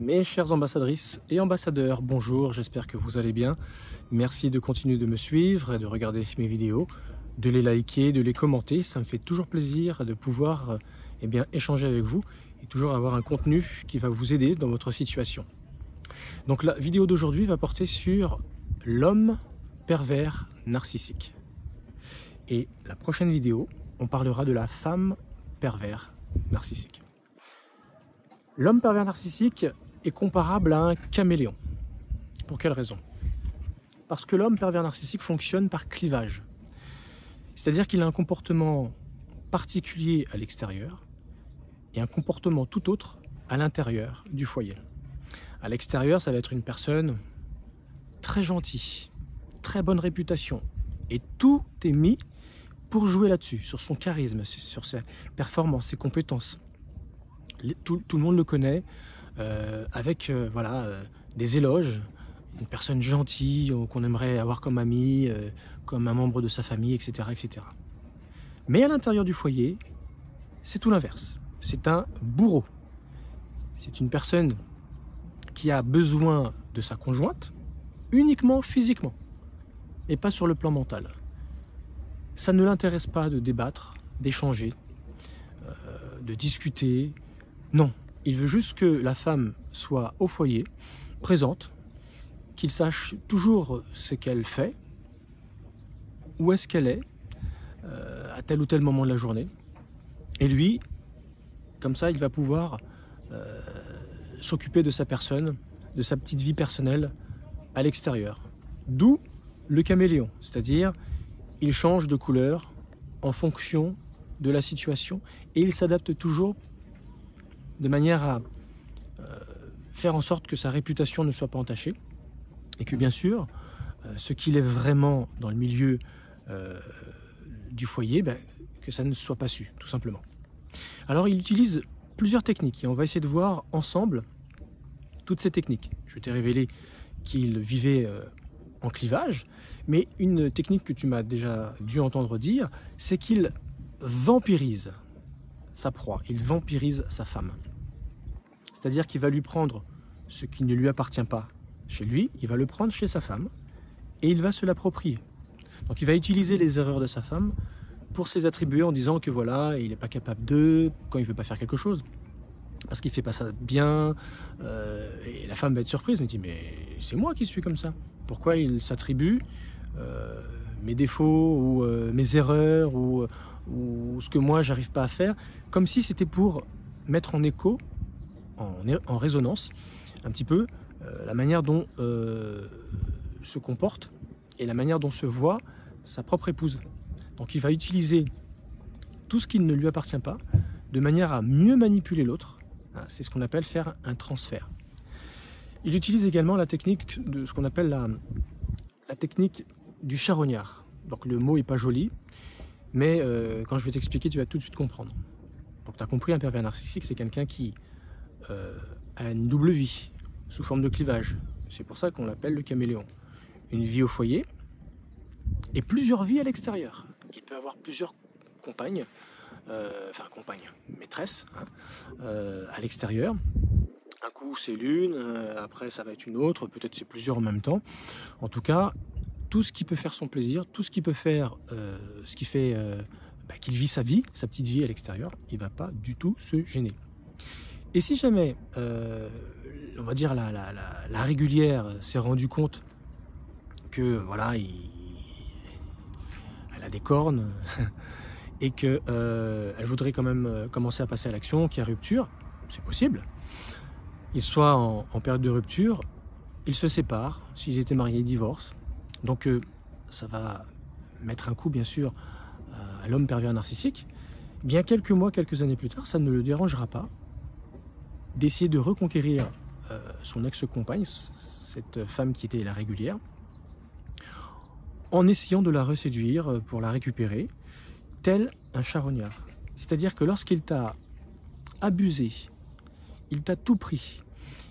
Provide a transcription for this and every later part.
Mes chères ambassadrices et ambassadeurs, bonjour, j'espère que vous allez bien. Merci de continuer de me suivre et de regarder mes vidéos, de les liker, de les commenter. Ça me fait toujours plaisir de pouvoir échanger avec vous et toujours avoir un contenu qui va vous aider dans votre situation. Donc la vidéo d'aujourd'hui va porter sur l'homme pervers narcissique. Et la prochaine vidéo, on parlera de la femme pervers narcissique. L'homme pervers narcissique est comparable à un caméléon. Pour quelle raison? Parce que l'homme pervers narcissique fonctionne par clivage. C'est-à-dire qu'il a un comportement particulier à l'extérieur et un comportement tout autre à l'intérieur du foyer. À l'extérieur, ça va être une personne très gentille, très bonne réputation. Et tout est mis pour jouer là-dessus, sur son charisme, sur ses performances, ses compétences. Tout le monde le connaît, avec des éloges, une personne gentille qu'on aimerait avoir comme ami, comme un membre de sa famille, etc., etc. Mais à l'intérieur du foyer, c'est tout l'inverse. C'est un bourreau. C'est une personne qui a besoin de sa conjointe uniquement physiquement et pas sur le plan mental. Ça ne l'intéresse pas de débattre, d'échanger, de discuter. Non, il veut juste que la femme soit au foyer, présente, qu'il sache toujours ce qu'elle fait, où est-ce qu'elle est, à tel ou tel moment de la journée. Et lui, comme ça, il va pouvoir s'occuper de sa personne, de sa petite vie personnelle à l'extérieur. D'où le caméléon, c'est-à-dire il change de couleur en fonction de la situation et il s'adapte toujours de manière à faire en sorte que sa réputation ne soit pas entachée et que bien sûr, ce qu'il est vraiment dans le milieu du foyer, que ça ne soit pas su, tout simplement. Alors il utilise plusieurs techniques et on va essayer de voir ensemble toutes ces techniques. Je t'ai révélé qu'il vivait en clivage, mais une technique que tu m'as déjà dû entendre dire, c'est qu'il vampirise sa proie, il vampirise sa femme. C'est-à-dire qu'il va lui prendre ce qui ne lui appartient pas chez lui, il va le prendre chez sa femme et il va se l'approprier. Donc il va utiliser les erreurs de sa femme pour ses attribuer en disant que voilà, il n'est pas capable de, quand il ne veut pas faire quelque chose, parce qu'il ne fait pas ça bien, et la femme va être surprise, elle dit mais c'est moi qui suis comme ça. Pourquoi il s'attribue mes défauts ou mes erreurs ou ce que moi j'arrive pas à faire, comme si c'était pour mettre en écho, en résonance, un petit peu la manière dont se comporte et la manière dont se voit sa propre épouse. Donc il va utiliser tout ce qui ne lui appartient pas de manière à mieux manipuler l'autre. C'est ce qu'on appelle faire un transfert. Il utilise également la technique de ce qu'on appelle la technique du charognard. Donc le mot n'est pas joli, mais quand je vais t'expliquer, tu vas tout de suite comprendre. Donc tu as compris, un pervers narcissique, c'est quelqu'un qui a une double vie, sous forme de clivage. C'est pour ça qu'on l'appelle le caméléon. Une vie au foyer et plusieurs vies à l'extérieur. Il peut avoir plusieurs compagnes, maîtresses, à l'extérieur. Un coup c'est l'une, après ça va être une autre, peut-être c'est plusieurs en même temps. En tout cas, tout ce qui peut faire son plaisir, tout ce qui peut faire ce qui fait qu'il vit sa vie, sa petite vie à l'extérieur, il ne va pas du tout se gêner. Et si jamais, on va dire la régulière s'est rendue compte que voilà, elle a des cornes et que elle voudrait quand même commencer à passer à l'action, qu'il y a rupture, c'est possible. Ils soient en période de rupture, ils se séparent, s'ils étaient mariés, ils divorcent. Donc ça va mettre un coup bien sûr à l'homme pervers narcissique. Bien quelques mois, quelques années plus tard, ça ne le dérangera pas d'essayer de reconquérir son ex-compagne, cette femme qui était la régulière, en essayant de la reséduire pour la récupérer, tel un charognard. C'est-à-dire que lorsqu'il t'a abusé, il t'a tout pris,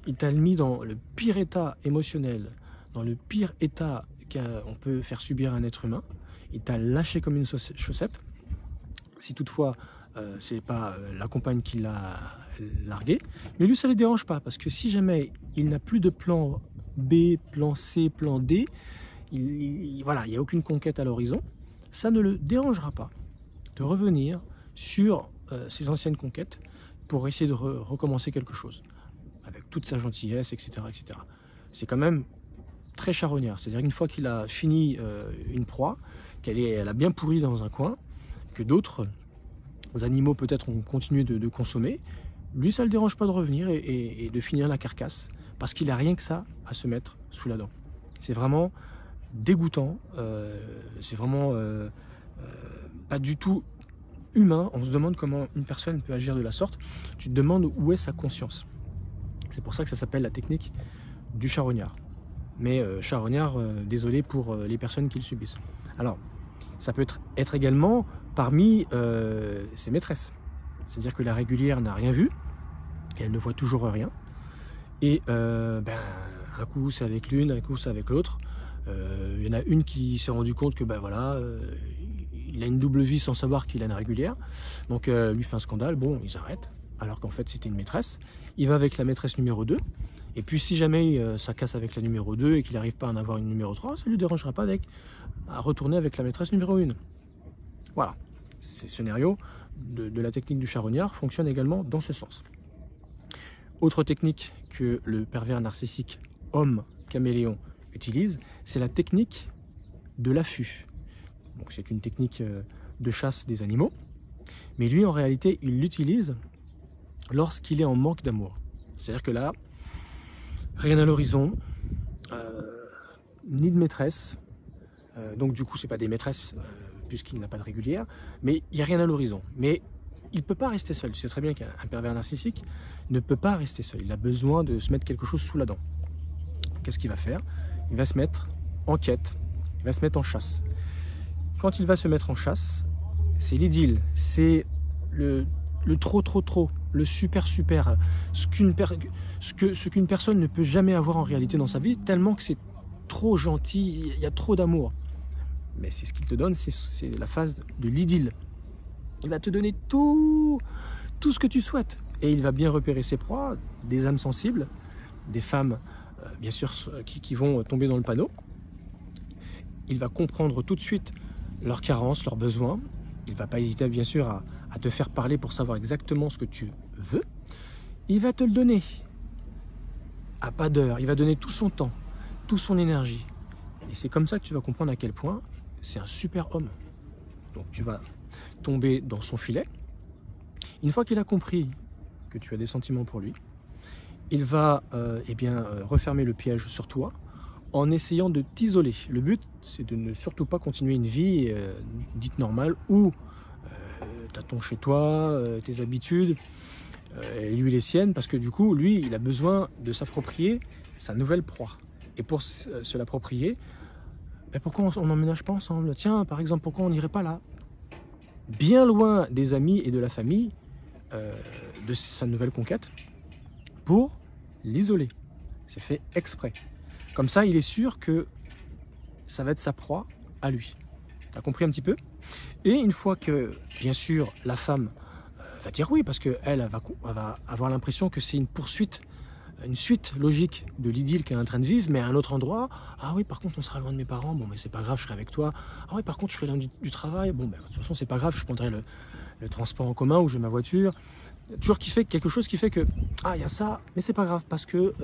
il t'a mis dans le pire état émotionnel, dans le pire état qu'on peut faire subir à un être humain, il t'a lâché comme une chaussette. Si toutefois c'est pas la compagne qui l'a largué, mais lui ça ne les dérange pas, parce que si jamais il n'a plus de plan B, plan C, plan D, voilà, il n'y a aucune conquête à l'horizon, ça ne le dérangera pas de revenir sur ses anciennes conquêtes pour essayer de recommencer quelque chose, avec toute sa gentillesse, etc. etc. C'est quand même très charognard, c'est-à-dire qu'une fois qu'il a fini une proie, qu'elle a bien pourri dans un coin, que d'autres animaux peut-être ont continué de consommer, lui ça ne le dérange pas de revenir et de finir la carcasse, parce qu'il n'a rien que ça à se mettre sous la dent. C'est vraiment dégoûtant, c'est vraiment pas du tout humain. On se demande comment une personne peut agir de la sorte, tu te demandes où est sa conscience. C'est pour ça que ça s'appelle la technique du charognard. Mais charognard, désolé pour les personnes qui le subissent. Alors, ça peut être également parmi ses maîtresses. C'est-à-dire que la régulière n'a rien vu, et elle ne voit toujours rien. Et un coup c'est avec l'une, un coup c'est avec l'autre. Il y en a une qui s'est rendu compte que il a une double vie sans savoir qu'il a une régulière. Donc lui fait un scandale, bon ils arrêtent, alors qu'en fait c'était une maîtresse. Il va avec la maîtresse numéro 2. Et puis si jamais ça casse avec la numéro 2 et qu'il n'arrive pas à en avoir une numéro 3, ça ne lui dérangera pas à retourner avec la maîtresse numéro 1. Voilà, ces scénarios de la technique du charognard fonctionnent également dans ce sens. Autre technique que le pervers narcissique homme caméléon utilise, c'est la technique de l'affût. Donc c'est une technique de chasse des animaux, mais lui en réalité il l'utilise lorsqu'il est en manque d'amour. C'est-à-dire que là, rien à l'horizon, ni de maîtresse, donc du coup c'est pas des maîtresses puisqu'il n'a pas de régulière, mais il n'y a rien à l'horizon. Mais il ne peut pas rester seul. Tu sais très bien qu'un pervers narcissique ne peut pas rester seul. Il a besoin de se mettre quelque chose sous la dent. Qu'est-ce qu'il va faire? Il va se mettre en quête, il va se mettre en chasse. Quand il va se mettre en chasse, c'est l'idylle, c'est le trop, le super, ce qu'une personne ne peut jamais avoir en réalité dans sa vie, tellement que c'est trop gentil, il y a trop d'amour. Mais c'est ce qu'il te donne, c'est la phase de l'idylle. Il va te donner tout ce que tu souhaites. Et il va bien repérer ses proies, des âmes sensibles, des femmes, bien sûr, qui vont tomber dans le panneau. Il va comprendre tout de suite leurs carences, leurs besoins. Il ne va pas hésiter, bien sûr, à te faire parler pour savoir exactement ce que tu veux. Il va te le donner à pas d'heure. Il va donner tout son temps, toute son énergie. Et c'est comme ça que tu vas comprendre à quel point c'est un super homme. Donc tu vas tomber dans son filet. Une fois qu'il a compris que tu as des sentiments pour lui, il va refermer le piège sur toi en essayant de t'isoler. Le but, c'est de ne surtout pas continuer une vie dite normale où tu as ton chez toi, tes habitudes, et lui les siennes, parce que du coup, lui, il a besoin de s'approprier sa nouvelle proie. Et pour se l'approprier, pourquoi on n'emménage pas ensemble? Tiens, par exemple, pourquoi on n'irait pas là? Bien loin des amis et de la famille de sa nouvelle conquête, pour l'isoler. C'est fait exprès. Comme ça, il est sûr que ça va être sa proie à lui. T'as compris un petit peu? Et une fois que, bien sûr, la femme va dire oui, parce qu'elle va avoir l'impression que c'est une poursuite, une suite logique de l'idylle qu'elle est en train de vivre, mais à un autre endroit. Ah oui, par contre, on sera loin de mes parents. Bon, mais c'est pas grave, je serai avec toi. Ah oui, par contre, je serai loin du travail. Bon, de toute façon, c'est pas grave, je prendrai le transport en commun ou j'ai ma voiture. Toujours quelque chose qui fait que, ah, il y a ça, mais c'est pas grave, parce que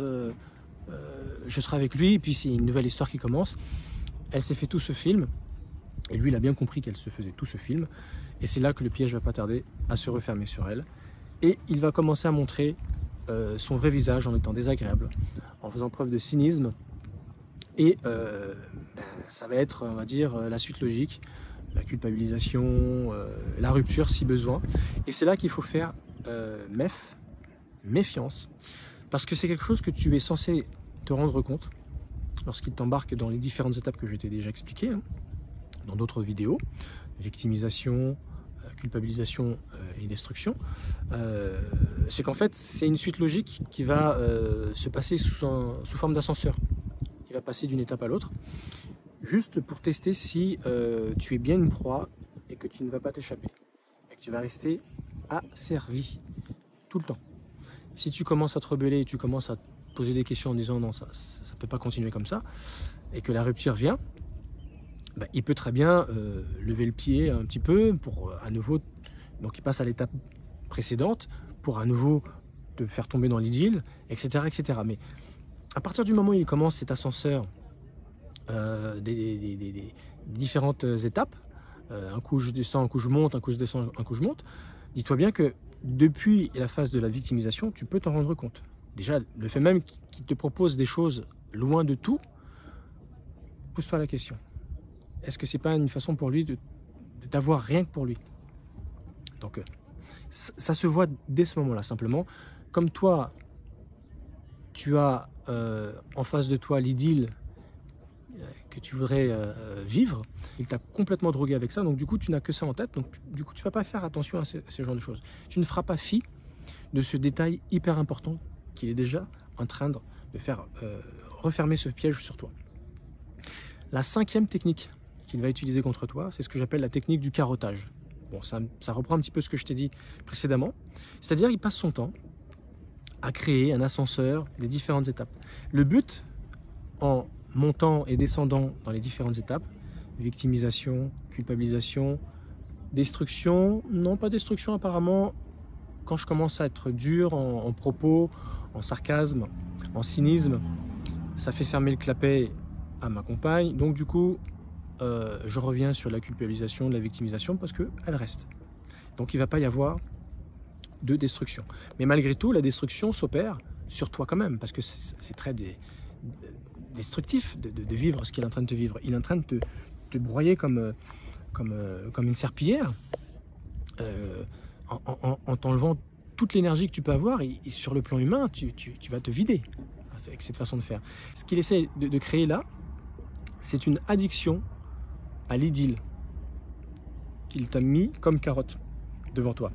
je serai avec lui, et puis c'est une nouvelle histoire qui commence. Elle s'est fait tout ce film, et lui, il a bien compris qu'elle se faisait tout ce film, et c'est là que le piège va pas tarder à se refermer sur elle, et il va commencer à montrer son vrai visage en étant désagréable, en faisant preuve de cynisme, et ça va être, on va dire, la suite logique, la culpabilisation, la rupture si besoin, et c'est là qu'il faut faire méfiance, parce que c'est quelque chose que tu es censé te rendre compte lorsqu'il t'embarque dans les différentes étapes que je t'ai déjà expliquées, dans d'autres vidéos, victimisation, culpabilisation et destruction. C'est qu'en fait, c'est une suite logique qui va se passer sous forme d'ascenseur. Il va passer d'une étape à l'autre, juste pour tester si tu es bien une proie et que tu ne vas pas t'échapper, et que tu vas rester asservi. Tout le temps. Si tu commences à te rebeller, tu commences à te poser des questions en disant non, ça ne peut pas continuer comme ça, et que la rupture vient, ben, il peut très bien lever le pied un petit peu pour à nouveau, donc il passe à l'étape précédente pour à nouveau te faire tomber dans l'idylle, etc., etc. Mais à partir du moment où il commence cet ascenseur des différentes étapes, un coup je descends, un coup je monte, un coup je descends, un coup je monte, dis-toi bien que depuis la phase de la victimisation, tu peux t'en rendre compte. Déjà, le fait même qu'il te propose des choses loin de tout, pose-toi la question. Est-ce que c'est pas une façon pour lui de t'avoir rien que pour lui? Donc, ça se voit dès ce moment-là, simplement. Comme toi, tu as en face de toi l'idylle que tu voudrais vivre, il t'a complètement drogué avec ça, donc du coup tu n'as que ça en tête, donc du coup tu ne vas pas faire attention à ce genre de choses. Tu ne feras pas fi de ce détail hyper important qu'il est déjà en train de faire refermer ce piège sur toi. La cinquième technique qu'il va utiliser contre toi, c'est ce que j'appelle la technique du carottage. Bon, ça reprend un petit peu ce que je t'ai dit précédemment, c'est-à-dire il passe son temps à créer un ascenseur des différentes étapes. Le but, en montant et descendant dans les différentes étapes, victimisation, culpabilisation, destruction, non pas destruction apparemment, quand je commence à être dur en propos, en sarcasme, en cynisme, ça fait fermer le clapet à ma compagne, donc du coup je reviens sur la culpabilisation, de la victimisation parce qu'elle reste. Donc il ne va pas y avoir de destruction. Mais malgré tout, la destruction s'opère sur toi quand même, parce que c'est très destructif de vivre ce qu'il est en train de te vivre. Il est en train de te broyer comme une serpillière, en t'enlevant toute l'énergie que tu peux avoir, et sur le plan humain, tu vas te vider avec cette façon de faire. Ce qu'il essaie de créer là, c'est une addiction à l'idylle qu'il t'a mis comme carotte devant toi.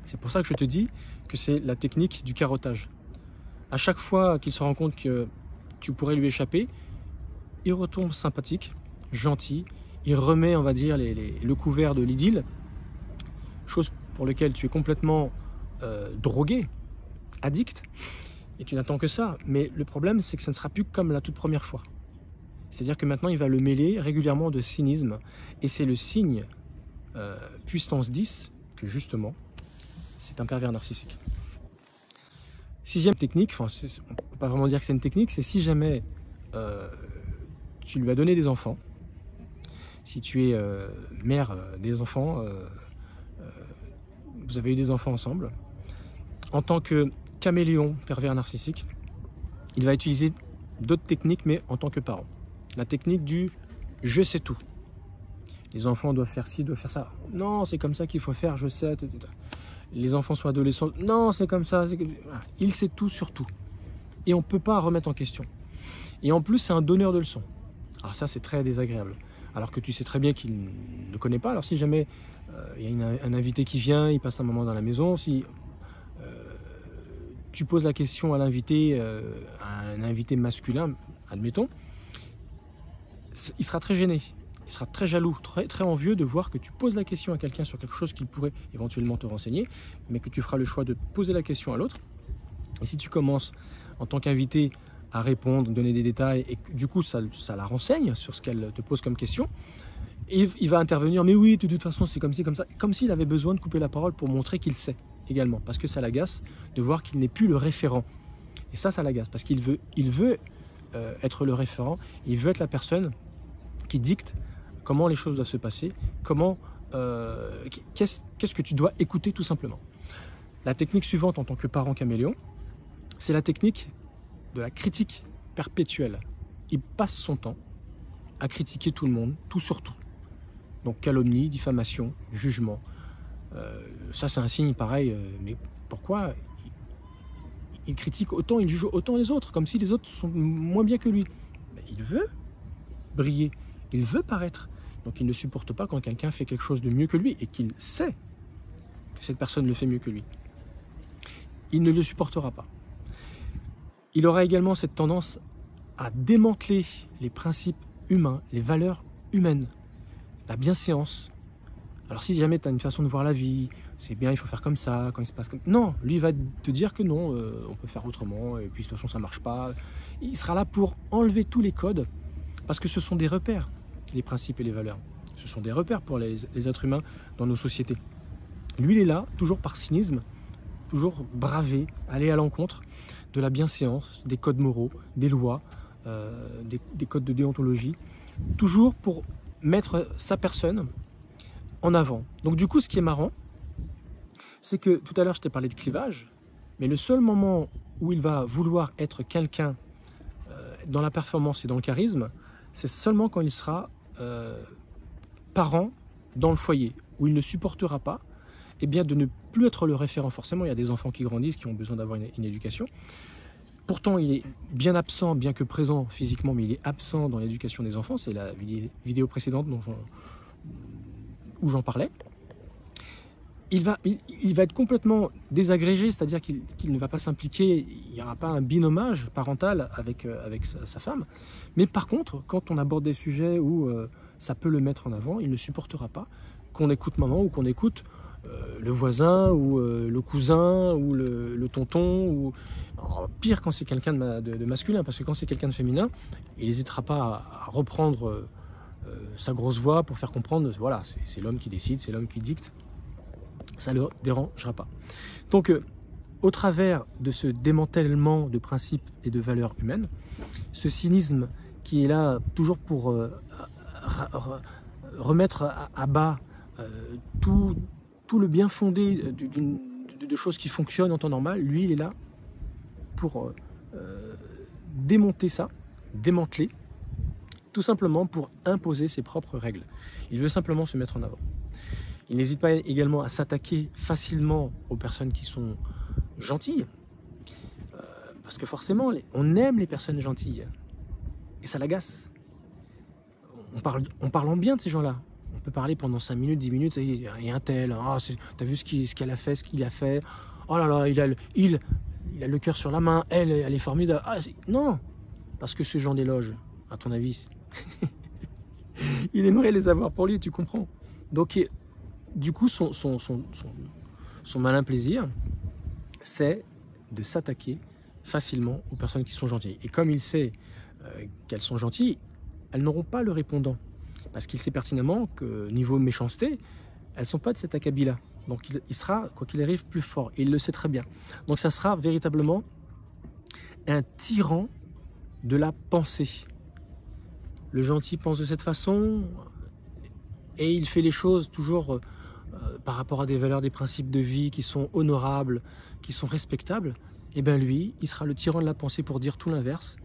C'est pour ça que je te dis que c'est la technique du carottage. À chaque fois qu'il se rend compte que tu pourrais lui échapper, il retombe sympathique, gentil, il remet, on va dire, le couvert de l'idylle, chose pour laquelle tu es complètement drogué, addict, et tu n'attends que ça. Mais le problème, c'est que ça ne sera plus comme la toute première fois. C'est-à-dire que maintenant, il va le mêler régulièrement de cynisme, et c'est le signe puissance 10 que justement, c'est un pervers narcissique. Sixième technique, enfin, on ne peut pas vraiment dire que c'est une technique, c'est si jamais tu lui as donné des enfants, si tu es mère des enfants, vous avez eu des enfants ensemble, en tant que caméléon pervers narcissique, il va utiliser d'autres techniques, mais en tant que parent. La technique du « je sais tout ». Les enfants doivent faire ci, doivent faire ça. Non, c'est comme ça qu'il faut faire, je sais. Les enfants sont adolescents. Non, c'est comme ça. Il sait tout sur tout. Et on ne peut pas remettre en question. Et en plus, c'est un donneur de leçons. Alors ça, c'est très désagréable. Alors que tu sais très bien qu'il ne connaît pas. Alors si jamais il y a un invité qui vient, il passe un moment dans la maison, si tu poses la question à l'invité, à un invité masculin, admettons, il sera très gêné. Il sera très jaloux, très envieux de voir que tu poses la question à quelqu'un sur quelque chose qu'il pourrait éventuellement te renseigner, mais que tu feras le choix de poser la question à l'autre. Et si tu commences en tant qu'invité à répondre, donner des détails, et que, du coup ça la renseigne sur ce qu'elle te pose comme question, et il va intervenir, mais oui, de toute façon c'est comme ci, comme ça, comme s'il avait besoin de couper la parole pour montrer qu'il sait également, parce que ça l'agace de voir qu'il n'est plus le référent. Et ça l'agace, parce qu'il veut être le référent, il veut être la personne qui dicte comment les choses doivent se passer, qu'est-ce que tu dois écouter tout simplement. La technique suivante en tant que parent caméléon, c'est la technique de la critique perpétuelle. Il passe son temps à critiquer tout le monde, tout sur tout. Donc calomnie, diffamation, jugement. Ça c'est un signe pareil, mais pourquoi il critique autant, il juge autant les autres, comme si les autres sont moins bien que lui. Mais il veut briller, il veut paraître. Donc il ne supporte pas quand quelqu'un fait quelque chose de mieux que lui et qu'il sait que cette personne le fait mieux que lui. Il ne le supportera pas. Il aura également cette tendance à démanteler les principes humains, les valeurs humaines, la bienséance, Alors si jamais tu as une façon de voir la vie, c'est bien, il faut faire comme ça, quand il se passe comme... Non, lui il va te dire que non, on peut faire autrement, et puis de toute façon ça marche pas. Il sera là pour enlever tous les codes, parce que ce sont des repères, les principes et les valeurs. Ce sont des repères pour les êtres humains dans nos sociétés. Lui il est là, toujours par cynisme, toujours braver, aller à l'encontre de la bienséance, des codes moraux, des lois, des codes de déontologie, toujours pour mettre sa personne en avant. Donc du coup, ce qui est marrant, c'est que tout à l'heure, je t'ai parlé de clivage, mais le seul moment où il va vouloir être quelqu'un dans la performance et dans le charisme, c'est seulement quand il sera parent dans le foyer, où il ne supportera pas de ne plus être le référent. Forcément, il y a des enfants qui grandissent, qui ont besoin d'avoir une éducation. Pourtant, il est bien absent, bien que présent physiquement, mais il est absent dans l'éducation des enfants. C'est la vidéo précédente où j'en parlais. Il va être complètement désagrégé, c'est-à-dire qu'il ne va pas s'impliquer, il n'y aura pas un binomage parental avec sa femme. Mais par contre, quand on aborde des sujets où ça peut le mettre en avant, il ne supportera pas qu'on écoute maman ou qu'on écoute le voisin ou le cousin ou le tonton. Ou... Alors, pire quand c'est quelqu'un de masculin, parce que quand c'est quelqu'un de féminin, il n'hésitera pas à reprendre sa grosse voix pour faire comprendre, voilà, c'est l'homme qui décide, c'est l'homme qui dicte. Ça ne le dérangera pas. Donc, au travers de ce démantèlement de principes et de valeurs humaines, ce cynisme qui est là toujours pour remettre à bas tout le bien fondé de choses qui fonctionnent en temps normal, lui, il est là pour démonter ça, démanteler, tout simplement pour imposer ses propres règles. Il veut simplement se mettre en avant. Il n'hésite pas également à s'attaquer facilement aux personnes qui sont gentilles, parce que forcément, on aime les personnes gentilles, et ça l'agace. On parle en bien de ces gens-là. On peut parler pendant 5 minutes, 10 minutes, il y a un tel, ah, t'as vu ce qu'elle a fait, ce qu'il a fait, oh là là, il a le cœur sur la main, elle est formidable. Ah, non, parce que ce genre d'éloge, à ton avis, il aimerait les avoir pour lui, tu comprends. Donc, du coup, son malin plaisir, c'est de s'attaquer facilement aux personnes qui sont gentilles. Et comme il sait qu'elles sont gentilles, elles n'auront pas le répondant. Parce qu'il sait pertinemment que niveau méchanceté, elles ne sont pas de cet acabit-là. Donc il sera, quoi qu'il arrive, plus fort. Et il le sait très bien. Donc ça sera véritablement un tyran de la pensée. Le gentil pense de cette façon et il fait les choses toujours par rapport à des valeurs, des principes de vie qui sont honorables, qui sont respectables. Et bien lui, il sera le tyran de la pensée pour dire tout l'inverse,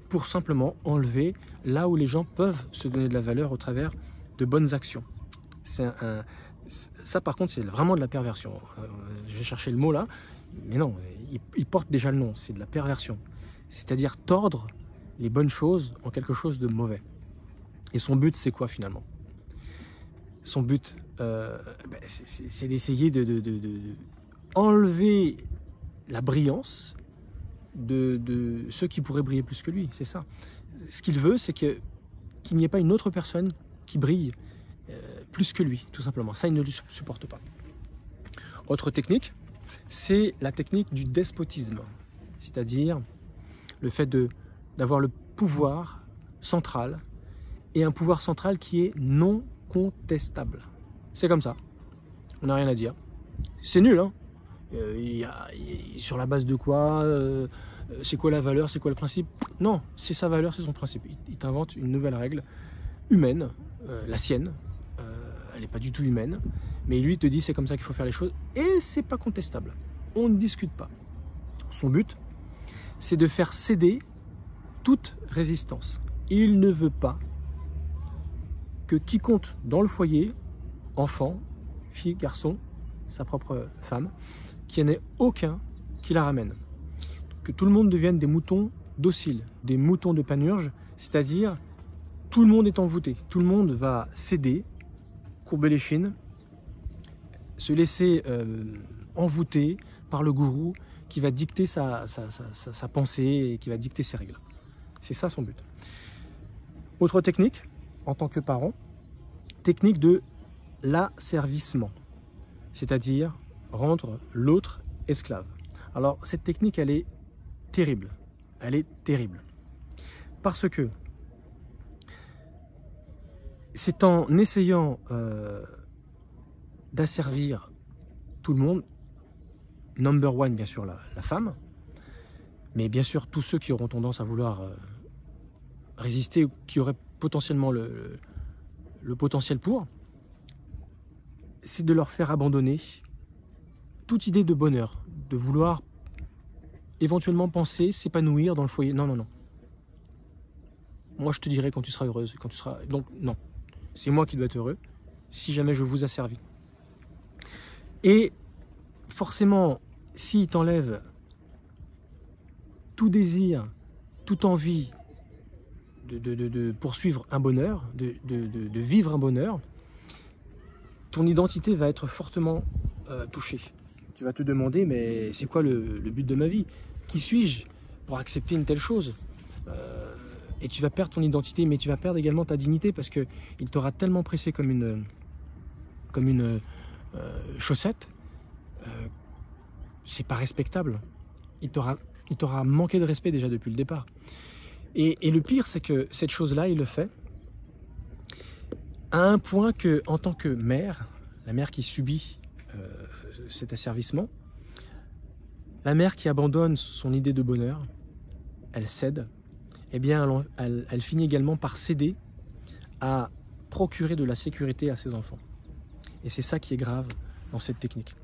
pour simplement enlever là où les gens peuvent se donner de la valeur au travers de bonnes actions. Ça par contre c'est vraiment de la perversion. Je vais chercher le mot là, mais non, il porte déjà le nom, c'est de la perversion. C'est-à-dire tordre les bonnes choses en quelque chose de mauvais. Et son but c'est quoi finalement? Son but c'est d'essayer de enlever la brillance de ceux qui pourraient briller plus que lui, c'est ça. Ce qu'il veut, c'est qu'il n'y ait pas une autre personne qui brille plus que lui, tout simplement. Ça, il ne le supporte pas. Autre technique, c'est la technique du despotisme, c'est-à-dire le fait d'avoir le pouvoir central, et un pouvoir central qui est non contestable. C'est comme ça, on n'a rien à dire. C'est nul, hein. Sur la base de quoi, c'est quoi la valeur, c'est quoi le principe? Non, c'est sa valeur, c'est son principe. Il t'invente une nouvelle règle humaine, la sienne. Elle n'est pas du tout humaine, mais lui te dit c'est comme ça qu'il faut faire les choses, et c'est pas contestable. On ne discute pas. Son but, c'est de faire céder toute résistance. Il ne veut pas que quiconque dans le foyer, enfant, fille, garçon, sa propre femme, qu'il n'y en ait aucun qui la ramène. Que tout le monde devienne des moutons dociles, des moutons de panurge, c'est-à-dire tout le monde est envoûté, tout le monde va céder, courber les chines, se laisser envoûter par le gourou qui va dicter sa pensée et qui va dicter ses règles. C'est ça son but. Autre technique, en tant que parent, technique de l'asservissement, c'est-à-dire rendre l'autre esclave. Alors cette technique, elle est terrible. Elle est terrible. Parce que c'est en essayant d'asservir tout le monde, number one bien sûr la femme, mais bien sûr tous ceux qui auront tendance à vouloir résister ou qui auraient potentiellement le potentiel pour, c'est de leur faire abandonner toute idée de bonheur, de vouloir éventuellement penser s'épanouir dans le foyer. Non, non, non. Moi, je te dirai quand tu seras heureuse, quand tu seras... Donc, non. C'est moi qui dois être heureux, si jamais je vous asservis. Et forcément, s'il t'enlève tout désir, toute envie de poursuivre un bonheur, de vivre un bonheur, ton identité va être fortement touchée. Tu vas te demander, mais c'est quoi le but de ma vie? Qui suis-je pour accepter une telle chose? Et tu vas perdre ton identité, mais tu vas perdre également ta dignité parce qu'il t'aura tellement pressé comme une chaussette. C'est pas respectable. Il t'aura manqué de respect déjà depuis le départ. Et le pire, c'est que cette chose-là, il le fait à un point que, en tant que mère, la mère qui subit cet asservissement, la mère qui abandonne son idée de bonheur, elle cède, eh bien elle finit également par céder à procurer de la sécurité à ses enfants. Et c'est ça qui est grave dans cette technique.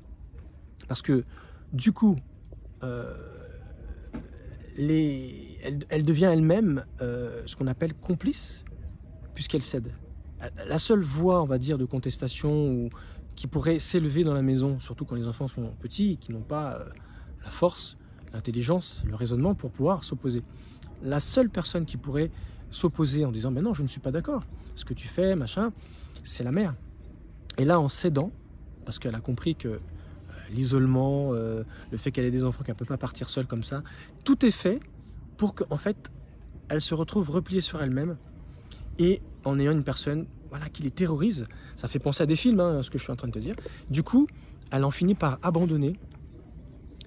Parce que du coup, elle devient elle-même ce qu'on appelle complice, puisqu'elle cède. La seule voie, on va dire, de contestation ou qui pourrait s'élever dans la maison, surtout quand les enfants sont petits, qui n'ont pas la force, l'intelligence, le raisonnement pour pouvoir s'opposer. La seule personne qui pourrait s'opposer en disant « mais non, je ne suis pas d'accord, ce que tu fais, machin », c'est la mère. Et là, en cédant, parce qu'elle a compris que l'isolement, le fait qu'elle ait des enfants, qu'elle ne peut pas partir seule comme ça, tout est fait pour qu'en fait, elle se retrouve repliée sur elle-même et en ayant une personne voilà, qui les terrorise. Ça fait penser à des films, hein, ce que je suis en train de te dire. Du coup, elle en finit par abandonner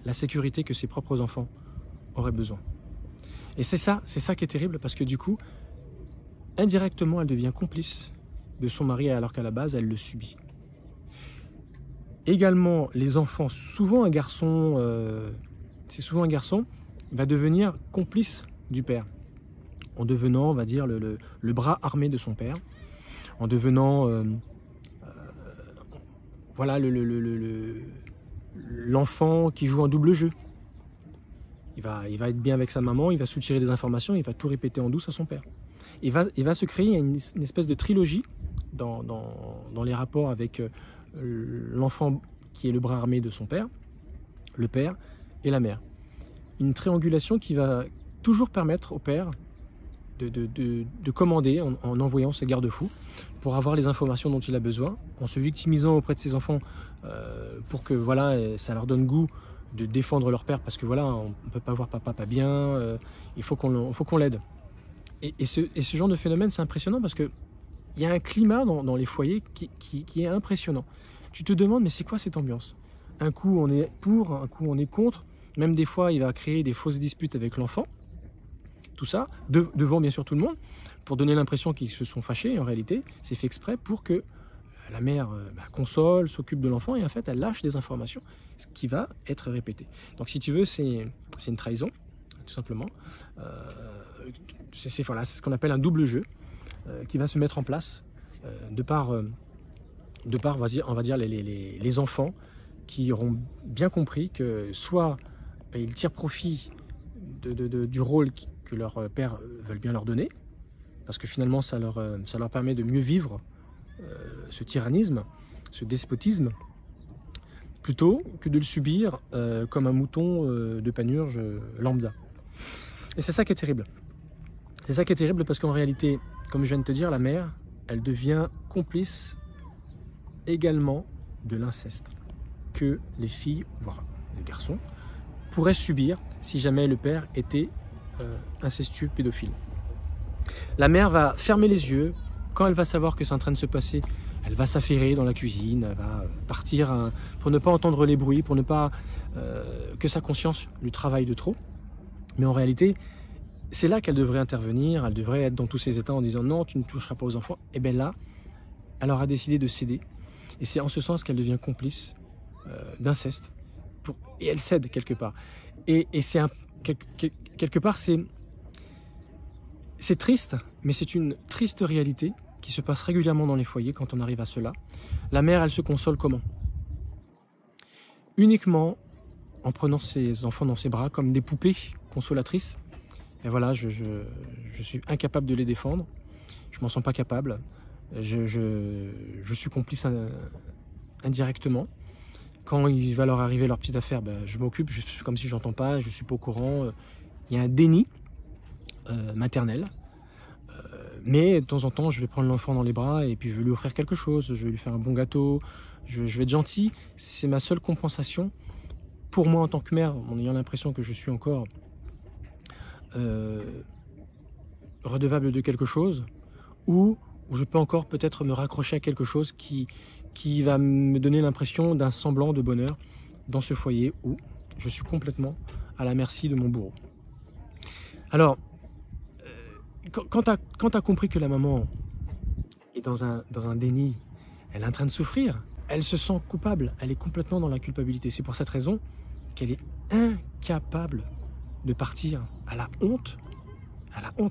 la sécurité que ses propres enfants auraient besoin. Et c'est ça qui est terrible, parce que du coup, indirectement, elle devient complice de son mari alors qu'à la base, elle le subit. Également, les enfants, souvent un garçon, il va devenir complice du père, en devenant, on va dire, le bras armé de son père, en devenant voilà, l'enfant qui joue un double jeu. Il va être bien avec sa maman, il va soutirer des informations, il va tout répéter en douce à son père. Il va se créer une espèce de trilogie dans les rapports avec l'enfant qui est le bras armé de son père, le père et la mère. Une triangulation qui va toujours permettre au père de commander en envoyant ses garde-fous pour avoir les informations dont il a besoin, en se victimisant auprès de ses enfants pour que voilà, ça leur donne goût de défendre leur père, parce que voilà, on ne peut pas voir papa pas bien, il faut qu'on l'aide. Et ce genre de phénomène, c'est impressionnant parce que il y a un climat dans les foyers qui est impressionnant. Tu te demandes, mais c'est quoi cette ambiance? Un coup on est pour, un coup on est contre, même des fois il va créer des fausses disputes avec l'enfant, tout ça, devant bien sûr tout le monde, pour donner l'impression qu'ils se sont fâchés. En réalité, c'est fait exprès pour que la mère console, s'occupe de l'enfant, et en fait elle lâche des informations, ce qui va être répété. Donc si tu veux, c'est une trahison, tout simplement. C'est ce qu'on appelle un double jeu qui va se mettre en place de par on va dire les enfants qui auront bien compris que soit ils tirent profit du rôle que leur père veulent bien leur donner, parce que finalement ça leur permet de mieux vivre ce tyrannisme, ce despotisme, plutôt que de le subir comme un mouton de panurge lambda. Et c'est ça qui est terrible. C'est ça qui est terrible, parce qu'en réalité, comme je viens de te dire, la mère, elle devient complice également de l'inceste que les filles, voire les garçons, pourraient subir si jamais le père était incestueux pédophile. La mère va fermer les yeux. Quand elle va savoir que c'est en train de se passer, Elle va s'affairer dans la cuisine, elle va partir pour ne pas entendre les bruits, pour ne pas que sa conscience lui travaille de trop. Mais en réalité, c'est là qu'elle devrait intervenir, elle devrait être dans tous ses états en disant non, tu ne toucheras pas aux enfants. Et bien là, elle aura décidé de céder. Et c'est en ce sens qu'elle devient complice d'inceste. Et elle cède quelque part. Et c'est quelque part, c'est triste, mais c'est une triste réalité qui se passe régulièrement dans les foyers quand on arrive à cela. La mère, elle se console comment? Uniquement en prenant ses enfants dans ses bras comme des poupées consolatrices. Et voilà, je suis incapable de les défendre. Je m'en sens pas capable. Je suis complice indirectement. Quand il va leur arriver leur petite affaire, ben, je m'occupe, je suis comme si j'entends pas, je suis pas au courant. Il y a un déni maternel. Mais de temps en temps, je vais prendre l'enfant dans les bras et puis je vais lui offrir quelque chose. Je vais lui faire un bon gâteau. Je vais être gentil. C'est ma seule compensation pour moi en tant que mère, en ayant l'impression que je suis encore redevable de quelque chose, ou je peux encore peut-être me raccrocher à quelque chose qui va me donner l'impression d'un semblant de bonheur dans ce foyer où je suis complètement à la merci de mon bourreau. Alors, quand tu as compris que la maman est dans un déni, elle est en train de souffrir, elle se sent coupable, elle est complètement dans la culpabilité. C'est pour cette raison qu'elle est incapable de partir. À la honte.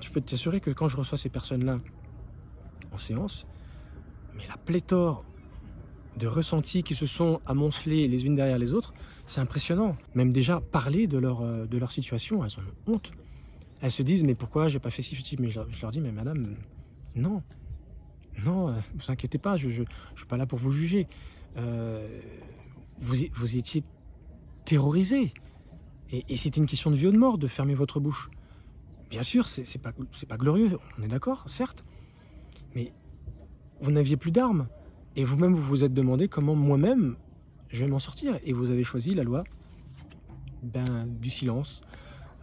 Je peux t'assurer que quand je reçois ces personnes-là en séance, mais la pléthore de ressentis qui se sont amoncelés les unes derrière les autres, c'est impressionnant. Même déjà parler de leur situation, elles ont honte. Elles se disent, mais pourquoi j'ai pas fait ci, mais je leur dis, mais madame, non, vous inquiétez pas, je suis pas là pour vous juger. Vous étiez terrorisé. Et c'était une question de vie ou de mort de fermer votre bouche. Bien sûr, c'est pas glorieux, on est d'accord, certes. Mais vous n'aviez plus d'armes. Et vous-même, vous vous êtes demandé comment moi-même je vais m'en sortir. Et vous avez choisi la loi du silence,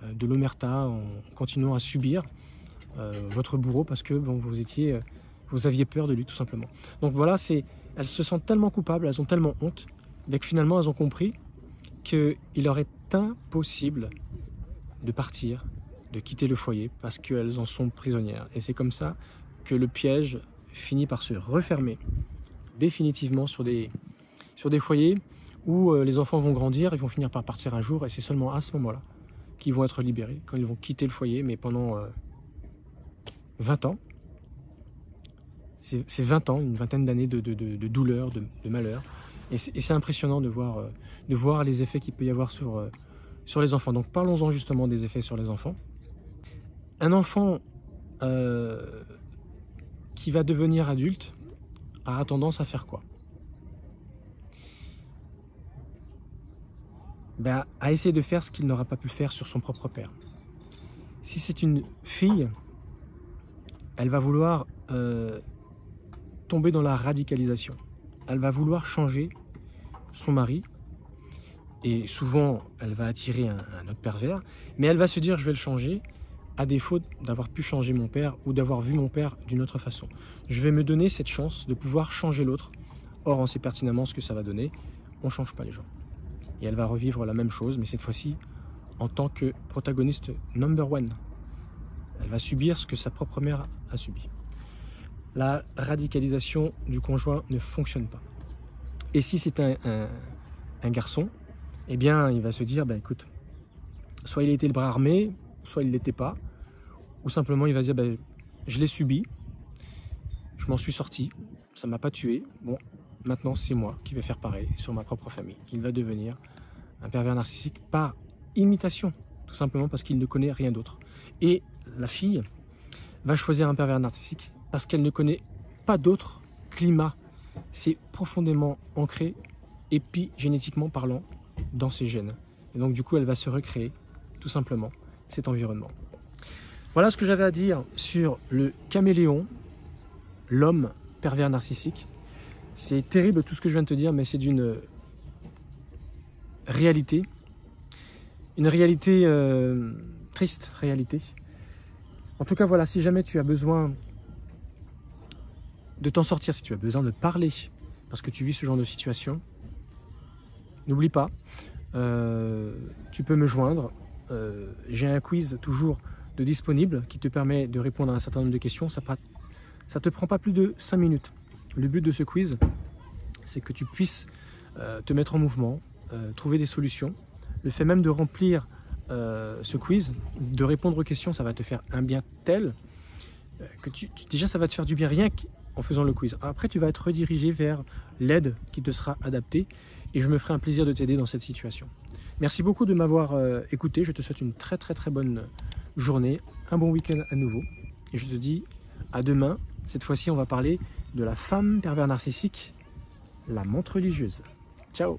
de l'omerta, en continuant à subir votre bourreau parce que bon, vous aviez peur de lui, tout simplement. Donc voilà, elles se sentent tellement coupables, elles ont tellement honte, mais que finalement, elles ont compris qu'il leur est impossible de partir, de quitter le foyer parce qu'elles en sont prisonnières. Et c'est comme ça que le piège finit par se refermer définitivement sur des foyers où les enfants vont grandir, ils vont finir par partir un jour et c'est seulement à ce moment-là qu'ils vont être libérés, quand ils vont quitter le foyer, mais pendant 20 ans. C'est 20 ans, une vingtaine d'années de douleur, de malheur. Et c'est impressionnant de voir les effets qu'il peut y avoir sur les enfants. Donc parlons-en justement des effets sur les enfants. Un enfant qui va devenir adulte aura tendance à faire quoi? À essayer de faire ce qu'il n'aura pas pu faire sur son propre père. Si c'est une fille, elle va vouloir tomber dans la radicalisation. Elle va vouloir changer son mari et souvent elle va attirer un autre pervers, mais elle va se dire je vais le changer à défaut d'avoir pu changer mon père ou d'avoir vu mon père d'une autre façon. Je vais me donner cette chance de pouvoir changer l'autre. Or on sait pertinemment ce que ça va donner, on ne change pas les gens. Et elle va revivre la même chose, mais cette fois-ci en tant que protagoniste number one. Elle va subir ce que sa propre mère a subi. La radicalisation du conjoint ne fonctionne pas. Et si c'est un garçon, eh bien, il va se dire, écoute, soit il était le bras armé, soit il ne l'était pas, ou simplement il va se dire, je l'ai subi, je m'en suis sorti, ça ne m'a pas tué, bon, maintenant c'est moi qui vais faire pareil sur ma propre famille. Il va devenir un pervers narcissique par imitation, tout simplement parce qu'il ne connaît rien d'autre. Et la fille va choisir un pervers narcissique parce qu'elle ne connaît pas d'autre climat. C'est profondément ancré, épigénétiquement parlant, dans ses gènes. Et donc du coup, elle va se recréer, tout simplement, cet environnement. Voilà ce que j'avais à dire sur le caméléon, l'homme pervers narcissique. C'est terrible tout ce que je viens de te dire, mais c'est d'une réalité, une réalité triste, réalité. En tout cas, voilà, si jamais tu as besoin de t'en sortir, si tu as besoin de parler parce que tu vis ce genre de situation, n'oublie pas, tu peux me joindre. J'ai un quiz toujours de disponible qui te permet de répondre à un certain nombre de questions. Ça te prend pas plus de 5 minutes. Le but de ce quiz, c'est que tu puisses te mettre en mouvement, trouver des solutions. Le fait même de remplir ce quiz, de répondre aux questions, ça va te faire un bien tel que déjà ça va te faire du bien rien qu'en faisant le quiz. Après, tu vas être redirigé vers l'aide qui te sera adaptée et je me ferai un plaisir de t'aider dans cette situation. Merci beaucoup de m'avoir écouté. Je te souhaite une très bonne journée, un bon week-end à nouveau et je te dis à demain. Cette fois-ci, on va parler de la femme pervers narcissique, la menthe religieuse. Ciao!